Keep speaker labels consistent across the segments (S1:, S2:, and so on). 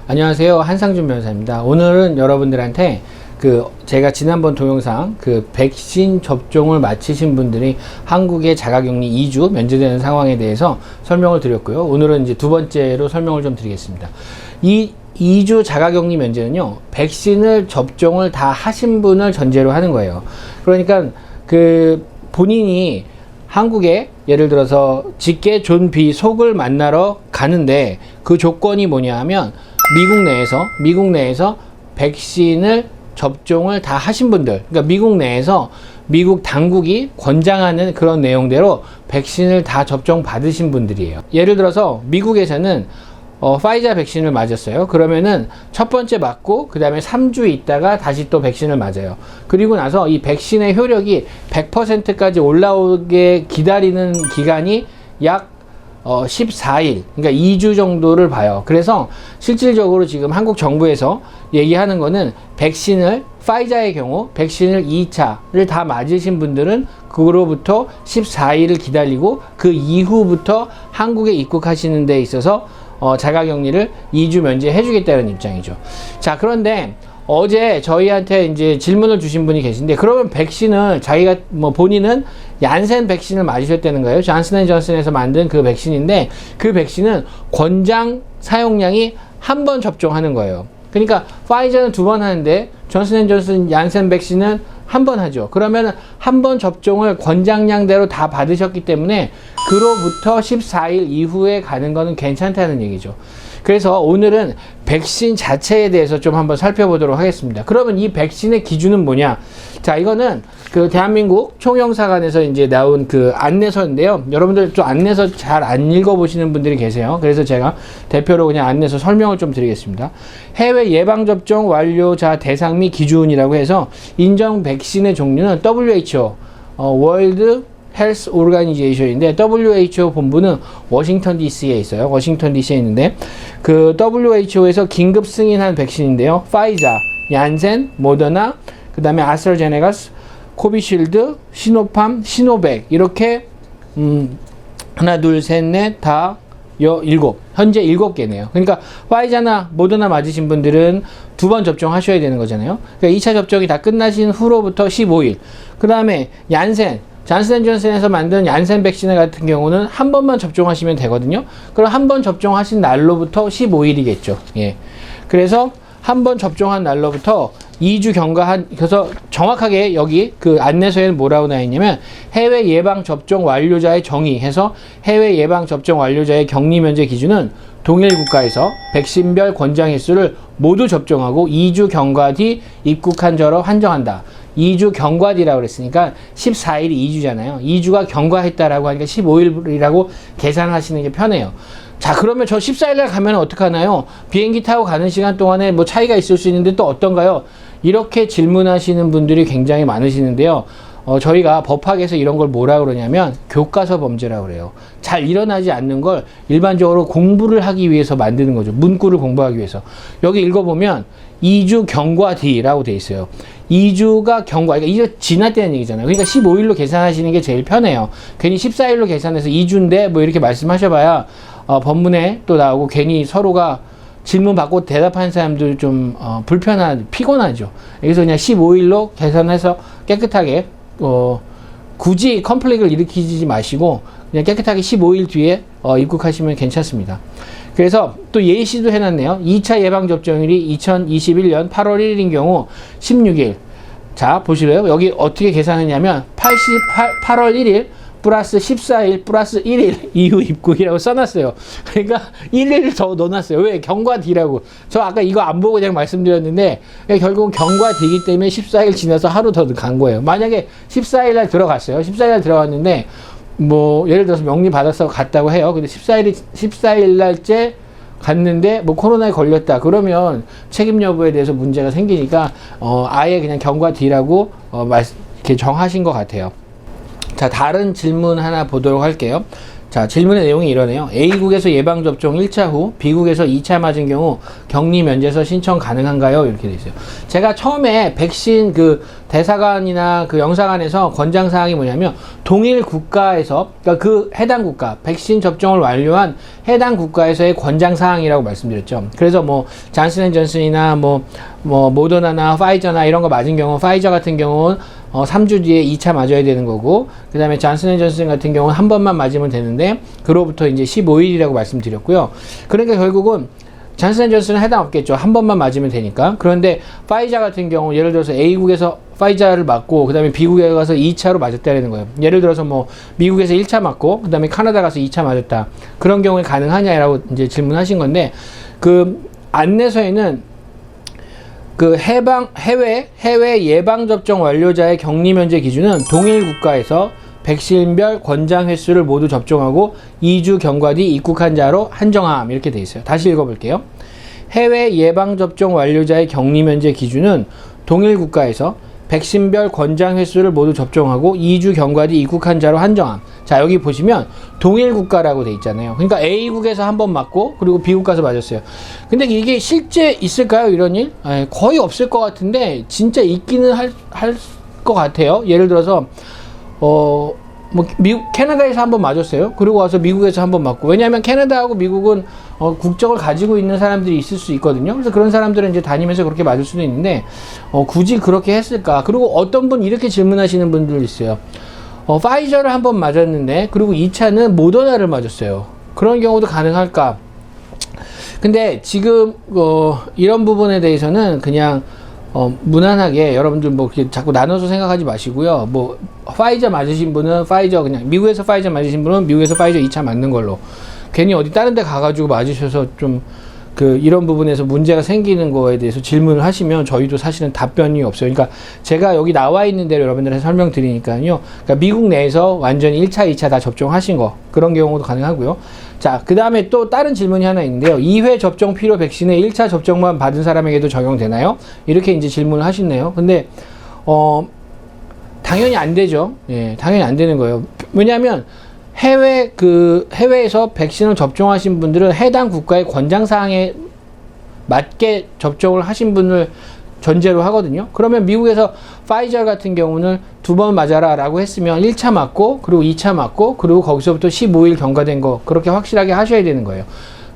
S1: 안녕하세요. 한상준 변호사입니다. 오늘은 여러분들한테 제가 지난번 동영상 백신 접종을 마치신 분들이 한국에 자가격리 2주 면제되는 상황에 대해서 설명을 드렸고요. 오늘은 이제 두 번째로 설명을 좀 드리겠습니다. 이 2주 자가격리 면제는요, 백신을 접종을 다 하신 분을 전제로 하는 거예요. 그러니까 본인이 한국에 예를 들어서 직계 존비 속을 만나러 가는데 그 조건이 뭐냐 하면 미국 내에서 백신을 접종을 다 하신 분들, 그러니까 미국 내에서 미국 당국이 권장하는 그런 내용대로 백신을 다 접종 받으신 분들이에요. 예를 들어서 미국에서는 파이자 백신을 맞았어요. 그러면은 첫 번째 맞고 그 다음에 3주 있다가 다시 또 백신을 맞아요. 그리고 나서 이 백신의 효력이 100%까지 올라오게 기다리는 기간이 약 14일, 그러니까 2주 정도를 봐요. 그래서 실질적으로 지금 한국 정부에서 얘기하는 거는 파이자의 경우 백신을 2차를 다 맞으신 분들은 그로부터 14일을 기다리고 그 이후부터 한국에 입국하시는 데 있어서 자가격리를 2주 면제해 주겠다는 입장이죠. 자, 그런데 어제 저희한테 이제 질문을 주신 분이 계신데, 그러면 백신을 자기가 본인은 얀센 백신을 맞으셨다는 거예요. 존슨앤존슨에서 만든 그 백신인데, 그 백신은 권장 사용량이 한 번 접종하는 거예요. 그러니까 파이저는 2번 하는데 존슨앤존슨 얀센 백신은 한 번 하죠. 그러면 한 번 접종을 권장량대로 다 받으셨기 때문에 그로부터 14일 이후에 가는 거는 괜찮다는 얘기죠. 그래서 오늘은 백신 자체에 대해서 좀 한번 살펴보도록 하겠습니다. 그러면 이 백신의 기준은 뭐냐? 자, 이거는 대한민국 총영사관에서 이제 나온 안내서인데요. 여러분들 좀 안내서 잘 안 읽어보시는 분들이 계세요. 그래서 제가 대표로 그냥 안내서 설명을 좀 드리겠습니다. 해외 예방접종 완료자 대상 및 기준이라고 해서 인정 백신의 종류는 WHO, 월드 헬스 오르가니제이션인데, WHO 본부는 워싱턴 DC에 있어요. 워싱턴 DC에 있는데, WHO에서 긴급 승인한 백신인데요. 파이자, 얀센, 모더나, 그 다음에 아스트라제네카, 코비실드, 시노팜, 시노백, 이렇게 하나, 둘, 셋, 넷, 다, 현재 7개네요. 그러니까 파이자나 모더나 맞으신 분들은 2번 접종하셔야 되는 거잖아요. 그러니까 2차 접종이 다 끝나신 후로부터 15일. 그 다음에 얀센, 존슨앤존슨에서 만든 얀센 백신 같은 경우는 한 번만 접종하시면 되거든요. 그럼 한 번 접종하신 날로부터 15일이겠죠. 예. 그래서 한 번 접종한 날로부터 2주 그래서 정확하게 여기 안내서에는 뭐라고 나와 있냐면, 해외 예방 접종 완료자의 정의 해서 해외 예방 접종 완료자의 격리 면제 기준은 동일 국가에서 백신별 권장 횟수를 모두 접종하고 2주 경과 뒤 입국한 자로 한정한다. 2주 경과 뒤라고 그랬으니까 14일이 2주잖아요. 2주가 경과했다라고 하니까 15일이라고 계산하시는 게 편해요. 자, 그러면 저 14일날 가면 어떡하나요? 비행기 타고 가는 시간 동안에 차이가 있을 수 있는데 또 어떤가요? 이렇게 질문하시는 분들이 굉장히 많으시는데요. 저희가 법학에서 이런 걸 뭐라 그러냐면 교과서 범죄라고 그래요. 잘 일어나지 않는 걸 일반적으로 공부를 하기 위해서 만드는 거죠. 문구를 공부하기 위해서. 여기 읽어보면 2주 경과 뒤라고 돼 있어요. 2주가 경과, 그러니까 2주 지났다는 얘기잖아요. 그러니까 15일로 계산하시는 게 제일 편해요. 괜히 14일로 계산해서 2주인데 이렇게 말씀하셔봐야 법문에 또 나오고 괜히 서로가 질문 받고 대답하는 사람들 좀 피곤하죠. 그래서 그냥 15일로 계산해서 깨끗하게 굳이 컴플렉을 일으키지 마시고 그냥 깨끗하게 15일 뒤에 입국하시면 괜찮습니다. 그래서 또 예시도 해놨네요. 2차 예방접종일이 2021년 8월 1일인 경우 16일. 자, 보실래요? 여기 어떻게 계산했냐면 8월 1일 플러스 14일 플러스 1일 이후 입국이라고 써놨어요. 그러니까 1일을 더 넣어놨어요. 왜? 경과 뒤라고. 저 아까 이거 안 보고 그냥 말씀드렸는데, 결국은 경과 뒤이기 때문에 14일 지나서 하루 더 간 거예요. 만약에 14일날 들어갔어요. 14일날 들어갔는데 예를 들어서 명리 받아서 갔다고 해요. 근데 14일날째 갔는데 코로나에 걸렸다. 그러면 책임 여부에 대해서 문제가 생기니까 아예 그냥 경과 뒤라고 이렇게 정하신 것 같아요. 자, 다른 질문 하나 보도록 할게요. 자, 질문의 내용이 이러네요. A국에서 예방접종 1차 후 B국에서 2차 맞은 경우 격리 면제서 신청 가능한가요? 이렇게 돼 있어요. 제가 처음에 백신 그 대사관이나 그 영사관에서 권장사항이 뭐냐면 동일 국가에서, 그러니까 그 해당 국가, 백신 접종을 완료한 해당 국가에서의 권장사항이라고 말씀드렸죠. 그래서 뭐 잔슨앤존슨이나 뭐 모더나나 파이저나 이런 거 맞은 경우, 파이저 같은 경우는 3주 뒤에 2차 맞아야 되는 거고, 그 다음에 잔슨앤존슨 같은 경우는 한 번만 맞으면 되는데, 그로부터 이제 15일이라고 말씀드렸고요. 그러니까 결국은 잔슨앤존슨은 해당 없겠죠. 한 번만 맞으면 되니까. 그런데 파이자 같은 경우, 예를 들어서 A국에서 파이자를 맞고, 그 다음에 B국에 가서 2차로 맞았다는 거예요. 예를 들어서 뭐 미국에서 1차 맞고, 그 다음에 캐나다 가서 2차 맞았다. 그런 경우에 가능하냐라고 이제 질문하신 건데, 그 안내서에는 그 해외 예방접종 완료자의 격리 면제 기준은 동일 국가에서 백신별 권장 횟수를 모두 접종하고 2주 경과 뒤 입국한 자로 한정함, 이렇게 돼 있어요. 다시 읽어볼게요. 해외 예방접종 완료자의 격리 면제 기준은 동일 국가에서 백신별 권장 횟수를 모두 접종하고 2주 경과 뒤 입국한 자로 한정함. 자, 여기 보시면 동일 국가라고 돼 있잖아요. 그러니까 A국에서 한 번 맞고 그리고 B국 가서 맞았어요. 근데 이게 실제 있을까요, 이런 일? 거의 없을 것 같은데 진짜 있기는 할 것 같아요. 예를 들어서 뭐 캐나다에서 한 번 맞았어요. 그리고 와서 미국에서 한 번 맞고. 왜냐하면 캐나다하고 미국은 국적을 가지고 있는 사람들이 있을 수 있거든요. 그래서 그런 사람들은 이제 다니면서 그렇게 맞을 수도 있는데 굳이 그렇게 했을까? 그리고 어떤 분 이렇게 질문하시는 분들 있어요. 파이저를 한 번 맞았는데 그리고 2차는 모더나를 맞았어요. 그런 경우도 가능할까? 근데 지금 이런 부분에 대해서는 그냥 무난하게 여러분들 뭐 이렇게 자꾸 나눠서 생각하지 마시고요. 뭐 파이저 맞으신 분은 파이저, 그냥 미국에서 파이저 맞으신 분은 미국에서 파이저 2차 맞는 걸로, 괜히 어디 다른 데 가가지고 맞으셔서 좀 이런 부분에서 문제가 생기는 거에 대해서 질문을 하시면 저희도 사실은 답변이 없어요. 그러니까 제가 여기 나와 있는 대로 여러분들한테 설명드리니까요. 그러니까 미국 내에서 완전히 1차, 2차 다 접종하신 거, 그런 경우도 가능하고요. 자, 그 다음에 또 다른 질문이 하나 있는데요. 2회 접종 필요 백신의 1차 접종만 받은 사람에게도 적용되나요? 이렇게 이제 질문을 하시네요. 근데 당연히 안 되죠. 예, 당연히 안 되는 거예요. 왜냐하면 해외에서 백신을 접종하신 분들은 해당 국가의 권장사항에 맞게 접종을 하신 분을 전제로 하거든요. 그러면 미국에서 파이저 같은 경우는 2번 맞아라 라고 했으면 1차 맞고 그리고 2차 맞고 그리고 거기서부터 15일 경과된 거, 그렇게 확실하게 하셔야 되는 거예요.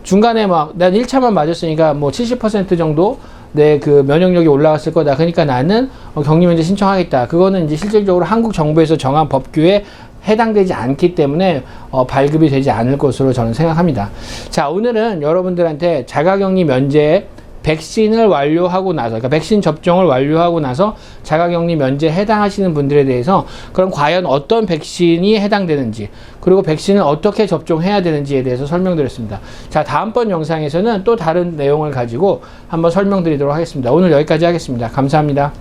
S1: 중간에 난 1차만 맞았으니까 뭐 70% 정도 내 그 면역력이 올라갔을 거다. 그러니까 나는 격리면제 신청하겠다. 그거는 이제 실질적으로 한국 정부에서 정한 법규에 해당되지 않기 때문에 발급이 되지 않을 것으로 저는 생각합니다. 자, 오늘은 여러분들한테 자가격리 면제 백신을 완료하고 나서, 그러니까 백신 접종을 완료하고 나서 자가격리 면제에 해당하시는 분들에 대해서 그럼 과연 어떤 백신이 해당되는지, 그리고 백신을 어떻게 접종해야 되는지에 대해서 설명드렸습니다. 자, 다음번 영상에서는 또 다른 내용을 가지고 한번 설명드리도록 하겠습니다. 오늘 여기까지 하겠습니다. 감사합니다.